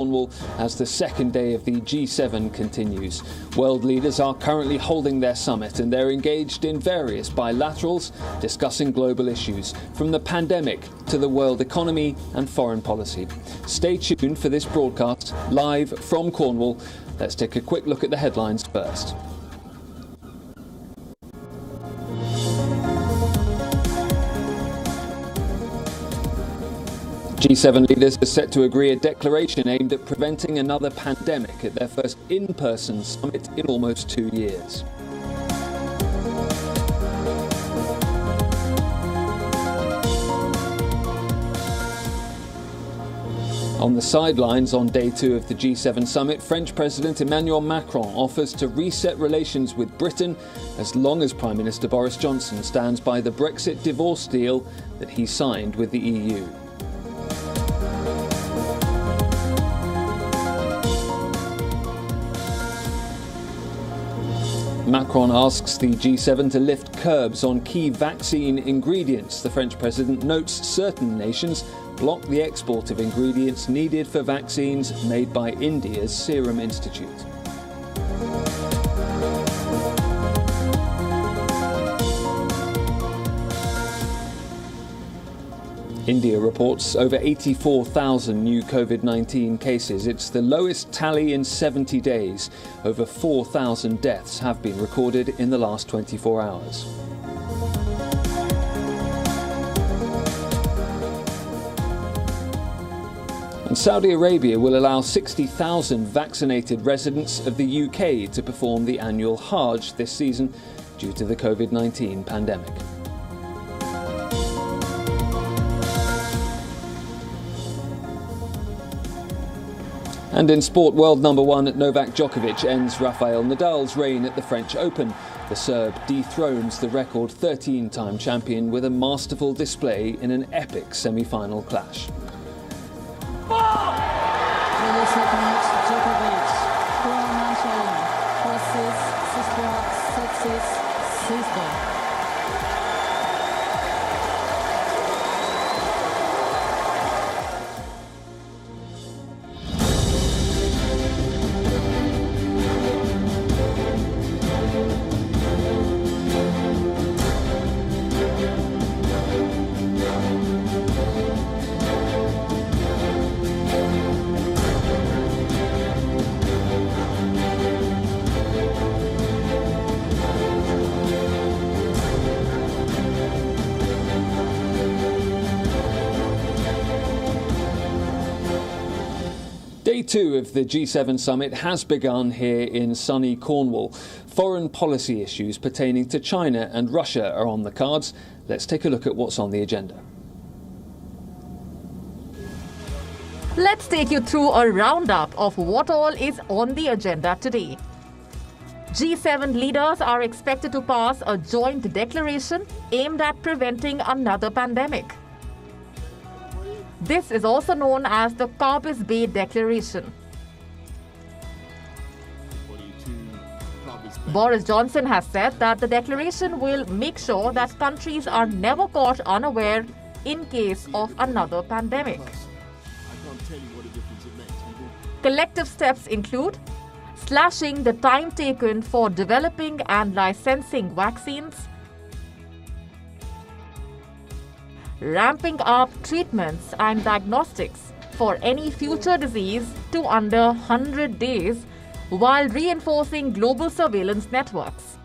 Cornwall as the second day of the G7 continues. World leaders are currently holding their summit and they're engaged in various bilaterals discussing global issues, from the pandemic to the world economy and foreign policy. Stay tuned for this broadcast live from Cornwall. Let's take a quick look at the headlines first. G7 leaders are set to agree a declaration aimed at preventing another pandemic at their first in-person summit in almost 2 years. On the sidelines on day 2 of the G7 summit, French President Emmanuel Macron offers to reset relations with Britain as long as Prime Minister Boris Johnson stands by the Brexit divorce deal that he signed with the EU. Macron asks the G7 to lift curbs on key vaccine ingredients. The French president notes certain nations block the export of ingredients needed for vaccines made by India's Serum Institute. India reports over 84,000 new COVID-19 cases. It's the lowest tally in 70 days. Over 4,000 deaths have been recorded in the last 24 hours. And Saudi Arabia will allow 60,000 vaccinated residents of the UK to perform the annual Hajj this season due to the COVID-19 pandemic. And in sport, world number 1 Novak Djokovic ends Rafael Nadal's reign at the French Open. The Serb dethrones the record 13-time champion with a masterful display in an epic semi-final clash. Day 2 of the G7 summit has begun here in sunny Cornwall. Foreign policy issues pertaining to China and Russia are on the cards. Let's take a look at what's on the agenda. Let's take you through a roundup of what all is on the agenda today. G7 leaders are expected to pass a joint declaration aimed at preventing another pandemic. This is also known as the Carbis Bay Declaration. Boris Johnson has said that the declaration will make sure that countries are never caught unaware in case of another pandemic. Collective steps include slashing the time taken for developing and licensing vaccines, ramping up treatments and diagnostics for any future disease to under 100 days while reinforcing global surveillance networks,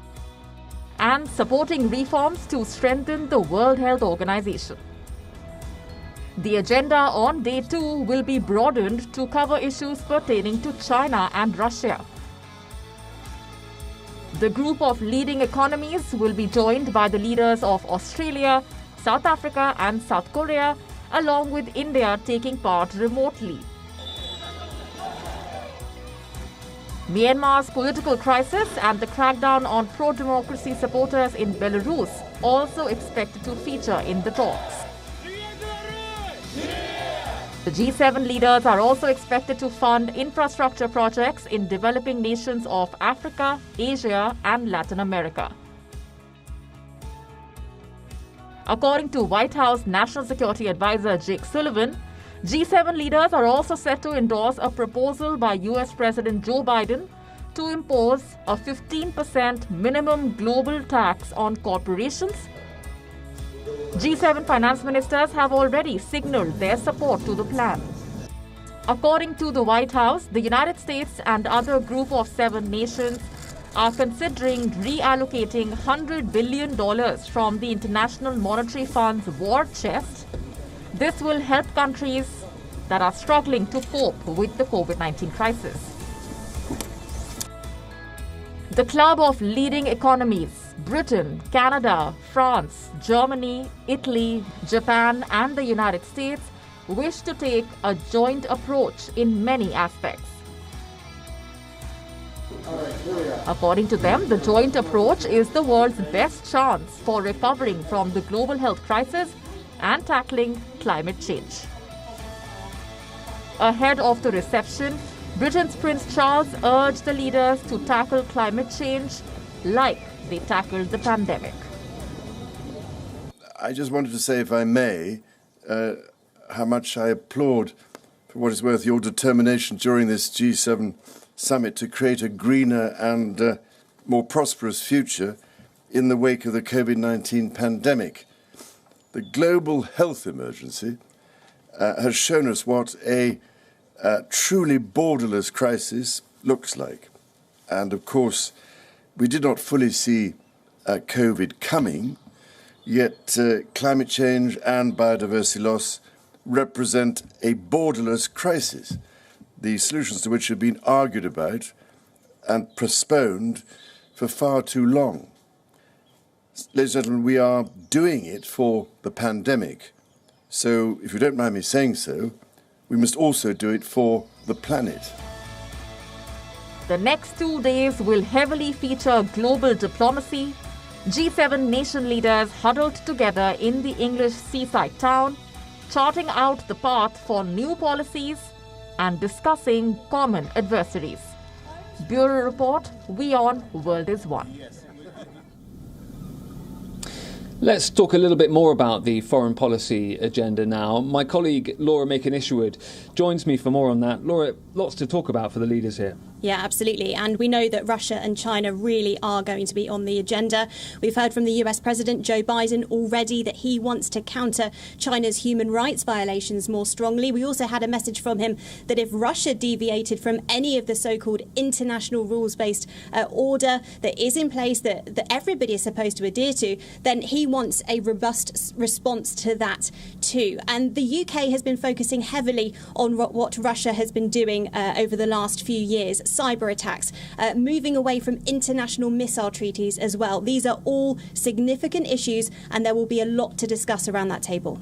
and supporting reforms to strengthen the World Health Organization. The agenda on Day 2 will be broadened to cover issues pertaining to China and Russia. The group of leading economies will be joined by the leaders of Australia, South Africa and South Korea, along with India taking part remotely. Myanmar's political crisis and the crackdown on pro-democracy supporters in Belarus also expected to feature in the talks. The G7 leaders are also expected to fund infrastructure projects in developing nations of Africa, Asia and Latin America. According to White House National Security Advisor Jake Sullivan, G7 leaders are also set to endorse a proposal by US President Joe Biden to impose a 15% minimum global tax on corporations. G7 finance ministers have already signaled their support to the plan. According to the White House, the United States and other group of 7 nations are considering reallocating $100 billion from the International Monetary Fund's war chest. This will help countries that are struggling to cope with the COVID-19 crisis. The club of leading economies, Britain, Canada, France, Germany, Italy, Japan, and the United States, wish to take a joint approach in many aspects. According to them, the joint approach is the world's best chance for recovering from the global health crisis and tackling climate change. Ahead of the reception, Britain's Prince Charles urged the leaders to tackle climate change like they tackled the pandemic. I just wanted to say, if I may, how much I applaud, for what it's worth, your determination during this G7 summit to create a greener and more prosperous future in the wake of the COVID-19 pandemic. The global health emergency has shown us what a truly borderless crisis looks like. And of course, we did not fully see COVID coming, yet climate change and biodiversity loss represent a borderless crisis, the solutions to which have been argued about and postponed for far too long. Ladies and gentlemen, we are doing it for the pandemic. So, if you don't mind me saying so, we must also do it for the planet. The next 2 days will heavily feature global diplomacy. G7 nation leaders huddled together in the English seaside town, charting out the path for new policies and discussing common adversaries. Bureau Report, WION World is One. Let's talk a little bit more about the foreign policy agenda now. My colleague Laura Macon-Isherwood joins me for more on that. Laura, lots to talk about for the leaders here. Yeah, absolutely. And we know that Russia and China really are going to be on the agenda. We've heard from the US President Joe Biden already that he wants to counter China's human rights violations more strongly. We also had a message from him that if Russia deviated from any of the so-called international rules-based order that is in place that everybody is supposed to adhere to, then he wants a robust response to that too. And the UK has been focusing heavily on what Russia has been doing over the last few years. Cyber attacks, moving away from international missile treaties as well. These are all significant issues, and there will be a lot to discuss around that table.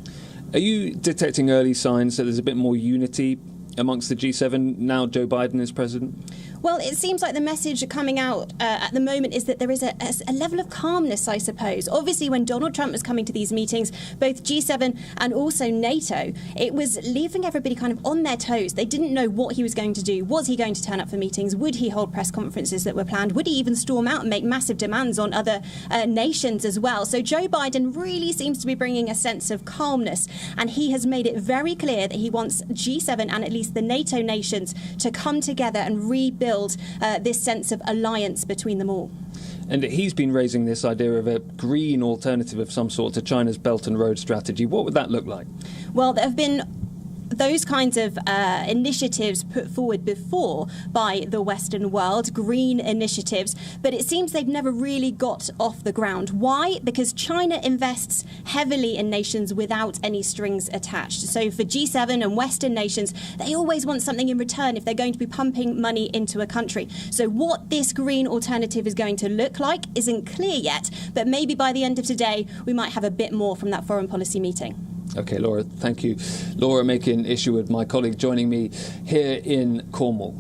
Are you detecting early signs that there's a bit more unity amongst the G7 now Joe Biden is president? Well, it seems like the message coming out at the moment is that there is a level of calmness, I suppose. Obviously, when Donald Trump was coming to these meetings, both G7 and also NATO, it was leaving everybody kind of on their toes. They didn't know what he was going to do. Was he going to turn up for meetings? Would he hold press conferences that were planned? Would he even storm out and make massive demands on other nations as well? So Joe Biden really seems to be bringing a sense of calmness, and he has made it very clear that he wants G7 and at least the NATO nations to come together and rebuild this sense of alliance between them all. And he's been raising this idea of a green alternative of some sort to China's Belt and Road strategy. What would that look like? Well, there have been those kinds of initiatives put forward before by the Western world, green initiatives, but it seems they've never really got off the ground. Why? Because China invests heavily in nations without any strings attached. So for G7 and Western nations, they always want something in return if they're going to be pumping money into a country. So what this green alternative is going to look like isn't clear yet, but maybe by the end of today, we might have a bit more from that foreign policy meeting. OK, Laura, thank you. Laura Macon-Isherwood, my colleague, joining me here in Cornwall.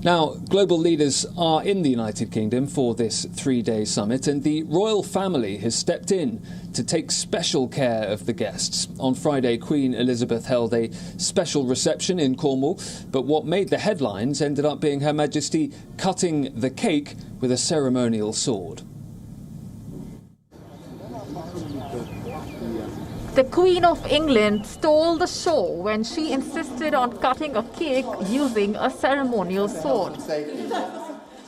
Now, global leaders are in the United Kingdom for this 3-day summit, and the royal family has stepped in to take special care of the guests. On Friday, Queen Elizabeth held a special reception in Cornwall, but what made the headlines ended up being Her Majesty cutting the cake with a ceremonial sword. The Queen of England stole the show when she insisted on cutting a cake using a ceremonial sword.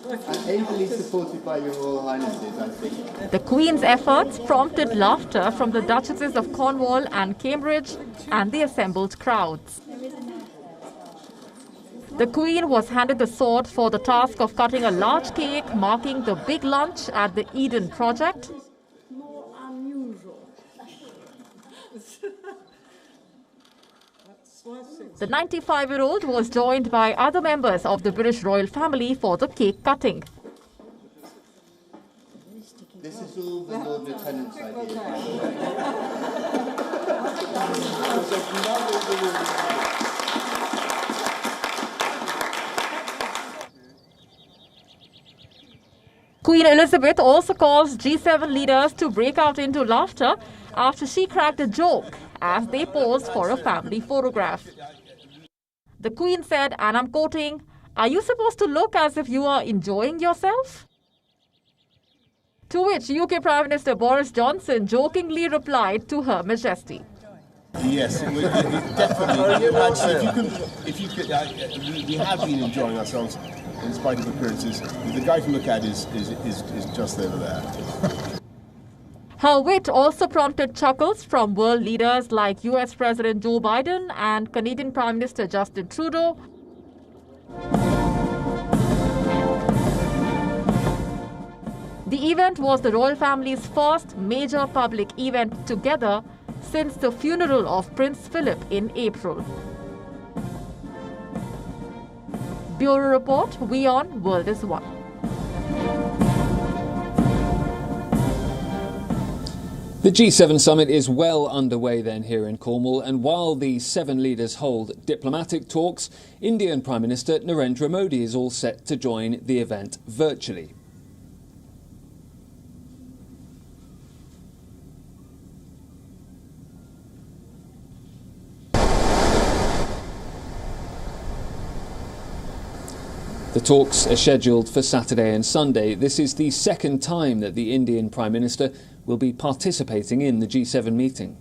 And ably supported by your Royal Highnesses, I think. The Queen's efforts prompted laughter from the Duchesses of Cornwall and Cambridge and the assembled crowds. The Queen was handed the sword for the task of cutting a large cake marking the big lunch at the Eden Project. More unusual. The 95-year-old was joined by other members of the British royal family for the cake cutting. This is all the Lord Lieutenant's idea, by the way. Queen Elizabeth also calls G7 leaders to break out into laughter after she cracked a joke as they posed for a family photograph. The Queen said, and I'm quoting, "Are you supposed to look as if you are enjoying yourself?" To which UK Prime Minister Boris Johnson jokingly replied to Her Majesty. Yes, definitely. We have been enjoying ourselves in spite of appearances. The guy to look at is just over there. Her wit also prompted chuckles from world leaders like US President Joe Biden and Canadian Prime Minister Justin Trudeau. The event was the royal family's first major public event together since the funeral of Prince Philip in April. Bureau Report, WION World is One. The G7 summit is well underway then here in Cornwall, and while the 7 leaders hold diplomatic talks, Indian Prime Minister Narendra Modi is all set to join the event virtually. The talks are scheduled for Saturday and Sunday. This is the second time that the Indian Prime Minister will be participating in the G7 meeting.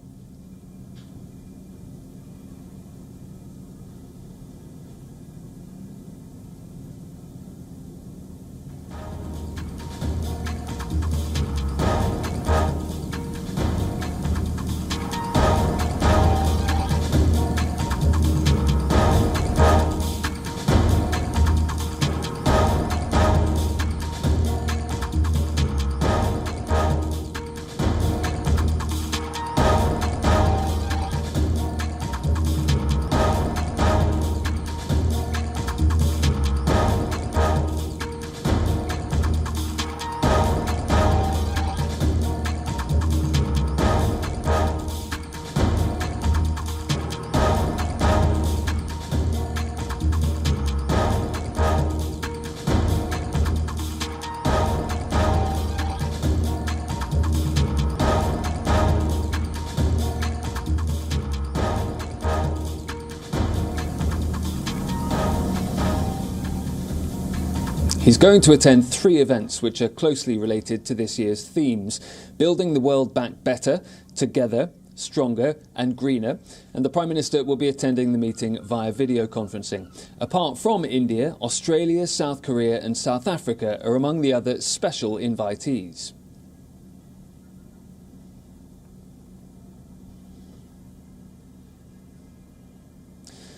He's going to attend 3 events which are closely related to this year's themes: Building the World Back Better, Together, Stronger and Greener, and the Prime Minister will be attending the meeting via video conferencing. Apart from India, Australia, South Korea and South Africa are among the other special invitees.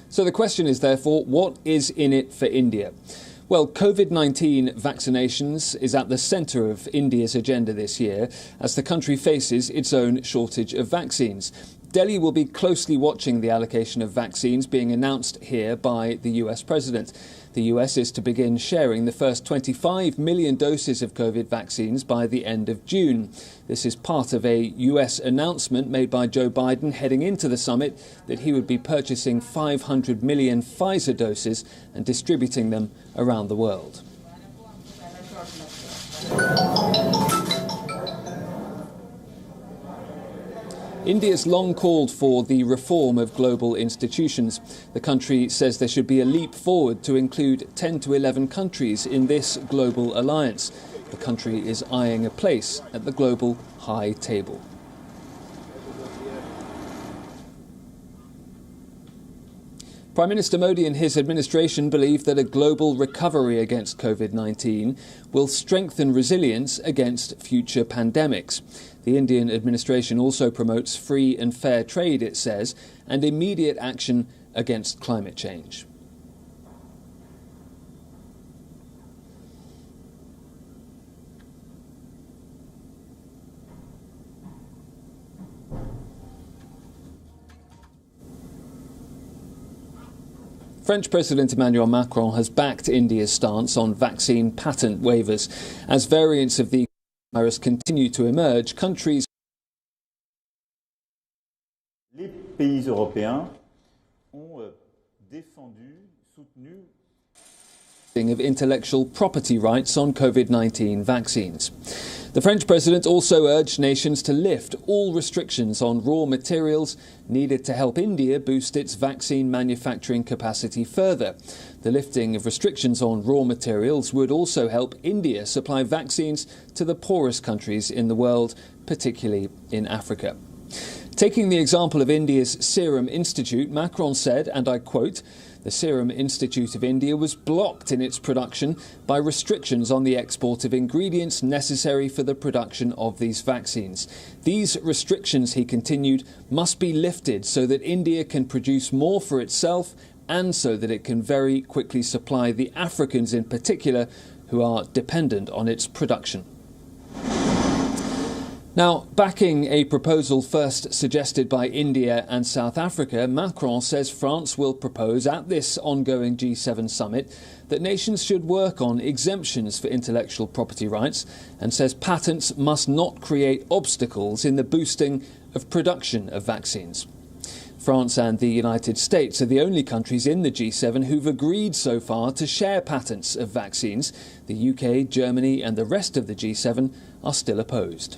So the question is therefore, what is in it for India? Well, COVID-19 vaccinations is at the centre of India's agenda this year as the country faces its own shortage of vaccines. Delhi will be closely watching the allocation of vaccines being announced here by the US President. The US is to begin sharing the first 25 million doses of COVID vaccines by the end of June. This is part of a US announcement made by Joe Biden heading into the summit that he would be purchasing 500 million Pfizer doses and distributing them around the world. India's long called for the reform of global institutions. The country says there should be a leap forward to include 10 to 11 countries in this global alliance. The country is eyeing a place at the global high table. Prime Minister Modi and his administration believe that a global recovery against COVID-19 will strengthen resilience against future pandemics. The Indian administration also promotes free and fair trade, it says, and immediate action against climate change. French President Emmanuel Macron has backed India's stance on vaccine patent waivers. As variants of the virus continue to emerge, countries Les pays européens ont défendu, soutenu of intellectual property rights on COVID-19 vaccines. The French president also urged nations to lift all restrictions on raw materials needed to help India boost its vaccine manufacturing capacity further. The lifting of restrictions on raw materials would also help India supply vaccines to the poorest countries in the world, particularly in Africa. Taking the example of India's Serum Institute, Macron said, and I quote, "The Serum Institute of India was blocked in its production by restrictions on the export of ingredients necessary for the production of these vaccines. These restrictions," he continued, "must be lifted so that India can produce more for itself and so that it can very quickly supply the Africans in particular who are dependent on its production." Now, backing a proposal first suggested by India and South Africa, Macron says France will propose at this ongoing G7 summit that nations should work on exemptions for intellectual property rights and says patents must not create obstacles in the boosting of production of vaccines. France and the United States are the only countries in the G7 who've agreed so far to share patents of vaccines. The UK, Germany and the rest of the G7 are still opposed.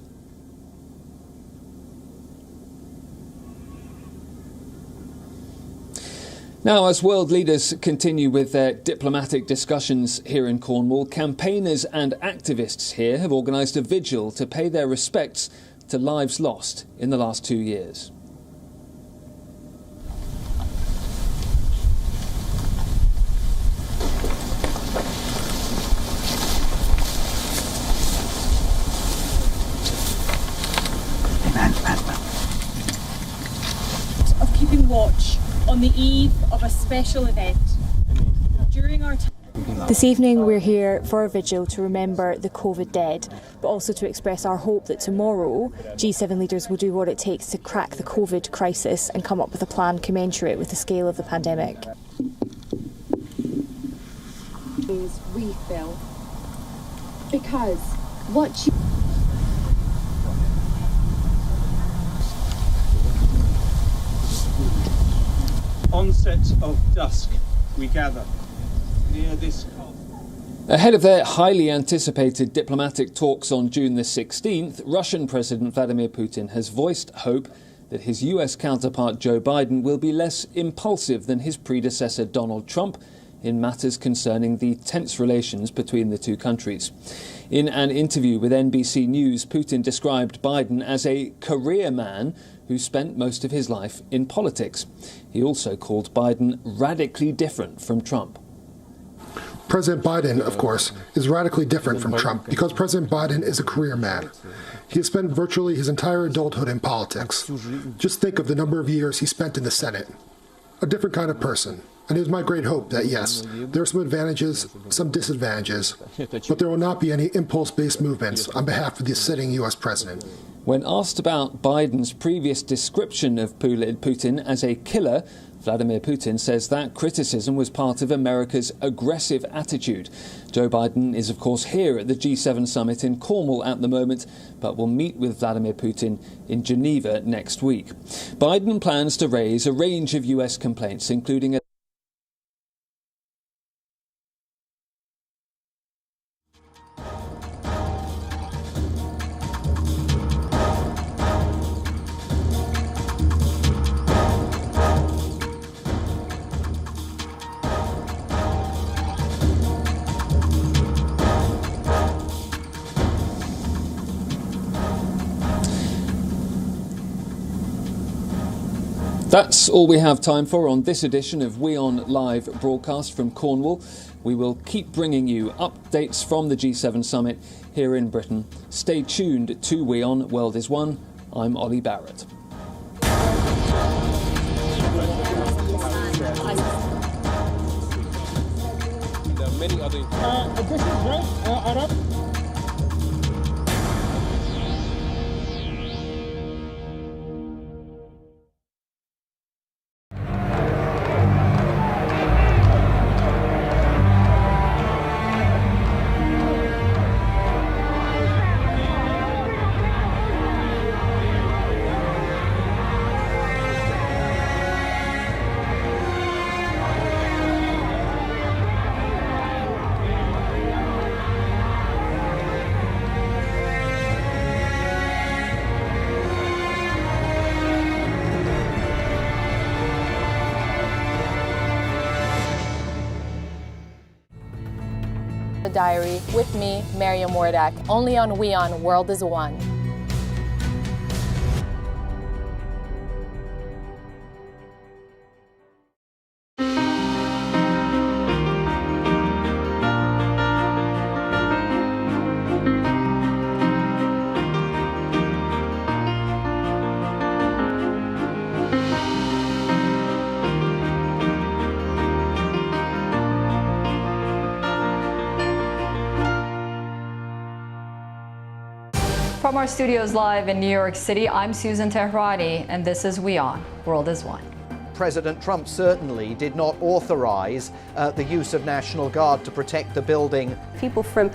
Now, as world leaders continue with their diplomatic discussions here in Cornwall, campaigners and activists here have organised a vigil to pay their respects to lives lost in the last 2 years. Of keeping watch on the eve of a special event. During our time. This evening we're here for a vigil to remember the COVID dead, but also to express our hope that tomorrow G7 leaders will do what it takes to crack the COVID crisis and come up with a plan commensurate with the scale of the pandemic. Refill. Because what you onset of dusk, we gather near this. Ahead of their highly anticipated diplomatic talks on June the 16th, Russian President Vladimir Putin has voiced hope that his US counterpart Joe Biden will be less impulsive than his predecessor Donald Trump in matters concerning the tense relations between the two countries. In an interview with NBC News, Putin described Biden as a career man who spent most of his life in politics. He also called Biden radically different from Trump. President Biden, of course, is radically different from Trump because President Biden is a career man. He has spent virtually his entire adulthood in politics. Just think of the number of years he spent in the Senate. A different kind of person. And it is my great hope that, yes, there are some advantages, some disadvantages, but there will not be any impulse-based movements on behalf of the sitting U.S. president. When asked about Biden's previous description of Putin as a killer, Vladimir Putin says that criticism was part of America's aggressive attitude. Joe Biden is, of course, here at the G7 summit in Cornwall at the moment, but will meet with Vladimir Putin in Geneva next week. Biden plans to raise a range of US complaints, including a That's all we have time for on this edition of WION Live broadcast from Cornwall. We will keep bringing you updates from the G7 summit here in Britain. Stay tuned to WION World is One. I'm Olly Barratt. There are many other... Diary with me, Mariam Wardak, only on WION World is One. From our studios live in New York City, I'm Susan Tehrani, and this is WION World is One. President Trump certainly did not authorize the use of National Guard to protect the building. People from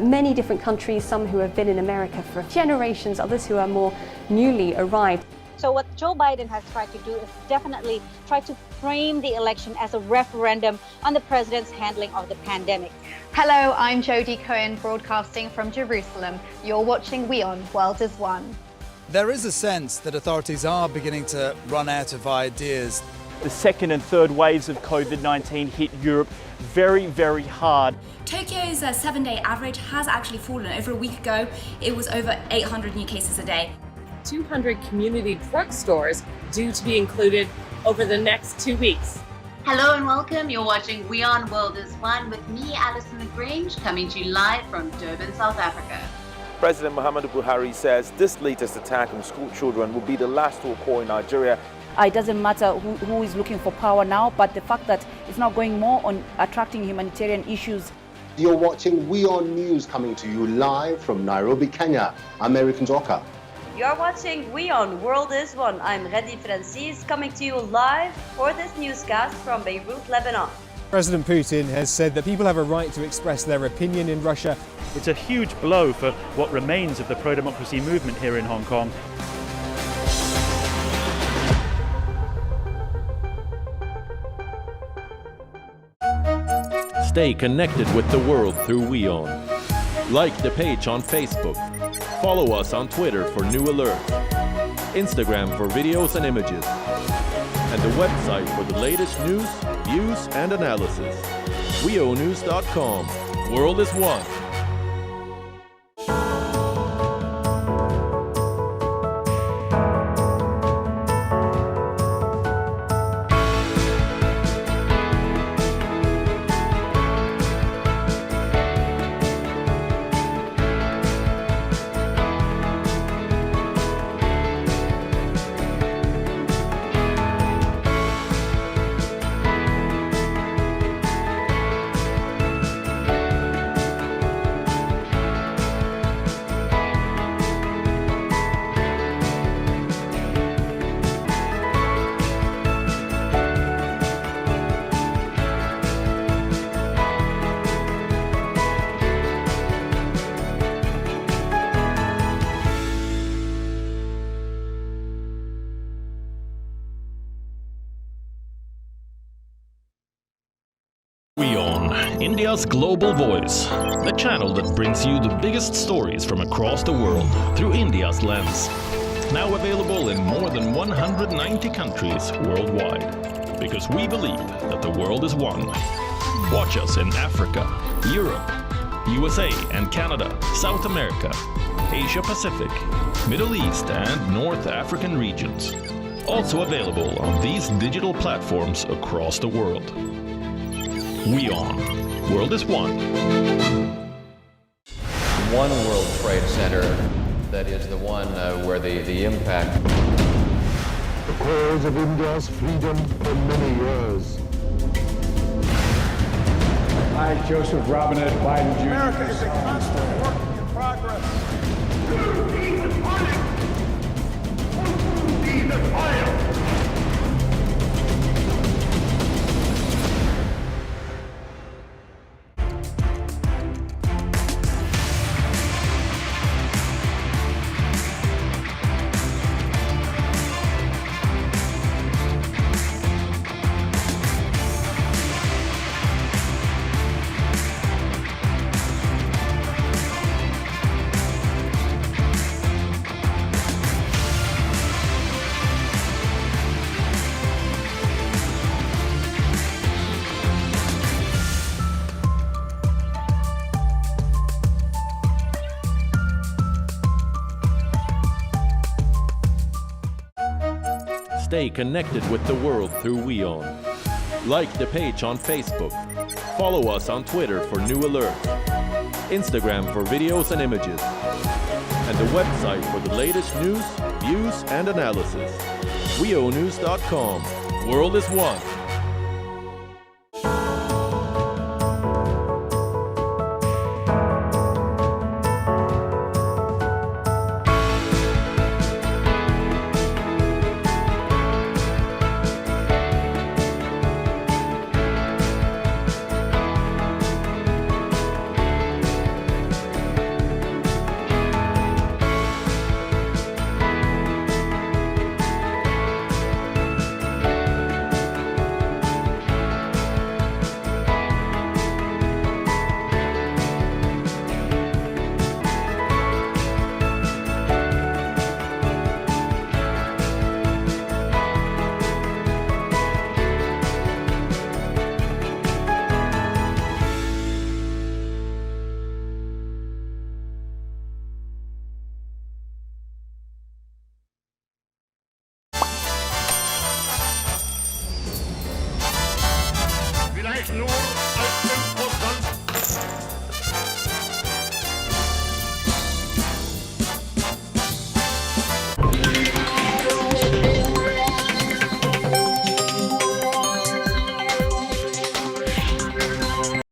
many different countries, some who have been in America for generations, others who are more newly arrived. So what Joe Biden has tried to do is definitely try to frame the election as a referendum on the president's handling of the pandemic. Hello, I'm Jodie Cohen, broadcasting from Jerusalem. You're watching WION World is One. There is a sense that authorities are beginning to run out of ideas. The second and third waves of COVID-19 hit Europe very, very hard. Tokyo's 7-day average has actually fallen. Over a week ago, it was over 800 new cases a day. 200 community drugstores due to be included over the next 2 weeks. Hello and welcome. You're watching WION World is One with me, Alison LaGrange, coming to you live from Durban, South Africa. President Muhammadu Buhari says this latest attack on school children will be the last to occur in Nigeria. It doesn't matter who is looking for power now, but the fact that it's not going more on attracting humanitarian issues. You're watching WION News coming to you live from Nairobi, Kenya. I'm Eric Nzoka. You're watching WION World is One. I'm Reddy Francis, coming to you live for this newscast from Beirut, Lebanon. President Putin has said that people have a right to express their opinion in Russia. It's a huge blow for what remains of the pro-democracy movement here in Hong Kong. Stay connected with the world through WION. Like the page on Facebook. Follow us on Twitter for new alerts, Instagram for videos and images, and the website for the latest news, views, and analysis. WIOnews.com. World is One. WION, India's global voice, the channel that brings you the biggest stories from across the world through India's lens. Now available in more than 190 countries worldwide, because we believe that the world is one. Watch us in Africa, Europe, USA and Canada, South America, Asia Pacific, Middle East and North African regions. Also available on these digital platforms across the world. WION. World is one. One World Trade Center that is the one where the impact. The cause of India's freedom for many years. I, Joseph Robinette Biden Jr. America is a constant work in progress. Stay connected with the world through WION. Like the page on Facebook. Follow us on Twitter for new alerts. Instagram for videos and images. And the website for the latest news, views and analysis. WIONews.com. World is one.